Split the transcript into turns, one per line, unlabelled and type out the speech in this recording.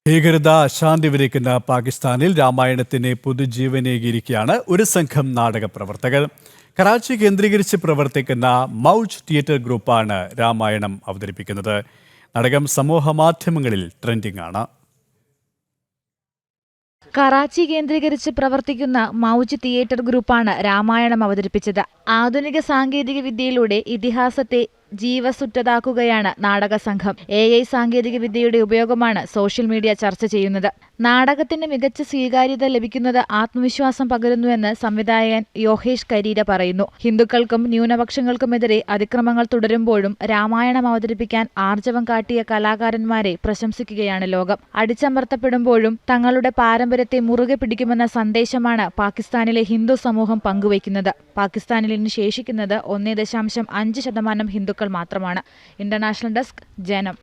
ഭീകരത അശാന്തി വിതയ്ക്കുന്ന പാകിസ്ഥാനിൽ രാമായണത്തിന് പുതുജീവനേകിയിരിക്കുകയാണ് ഒരു സംഘം നാടക പ്രവർത്തകർ. കറാച്ചി കേന്ദ്രീകരിച്ച് പ്രവർത്തിക്കുന്ന മൗജ് തിയേറ്റർ ഗ്രൂപ്പാണ് രാമായണം അവതരിപ്പിക്കുന്നത്. നാടകം സമൂഹ മാധ്യമങ്ങളിൽ ട്രെൻഡിംഗ് ആണ്.
കറാച്ചി കേന്ദ്രീകരിച്ച് പ്രവർത്തിക്കുന്ന മൗജ് തിയേറ്റർ ഗ്രൂപ്പാണ് രാമായണം അവതരിപ്പിച്ചത്. ആധുനിക സാങ്കേതിക വിദ്യയിലൂടെ ഇതിഹാസത്തെ ജീവസുറ്റതാക്കുകയാണ് നാടക സംഘം. AI സാങ്കേതിക വിദ്യയുടെ ഉപയോഗമാണ് സോഷ്യൽ മീഡിയ ചർച്ച ചെയ്യുന്നത്. നാടകത്തിന് മികച്ച സ്വീകാര്യത ലഭിക്കുന്നത് ആത്മവിശ്വാസം പകരുന്നുവെന്ന് സംവിധായകൻ യോഹേഷ് കരീര പറയുന്നു. ഹിന്ദുക്കൾക്കും ന്യൂനപക്ഷങ്ങൾക്കുമെതിരെ അതിക്രമങ്ങൾ തുടരുമ്പോഴും രാമായണം അവതരിപ്പിക്കാൻ ആർജവം കാട്ടിയ കലാകാരന്മാരെ പ്രശംസിക്കുകയാണ് ലോകം. അടിച്ചമർത്തപ്പെടുമ്പോഴും തങ്ങളുടെ പാരമ്പര്യത്തെ മുറുകെ പിടിക്കുമെന്ന സന്ദേശമാണ് പാകിസ്ഥാനിലെ ഹിന്ദു സമൂഹം പങ്കുവയ്ക്കുന്നത്. പാകിസ്ഥാനിൽ ഇന്ന് ശേഷിക്കുന്നത് 1.5% ഹിന്ദുക്കൾ മാത്രമാണ്. ഇന്റർനാഷണൽ ഡെസ്ക്, ജനം.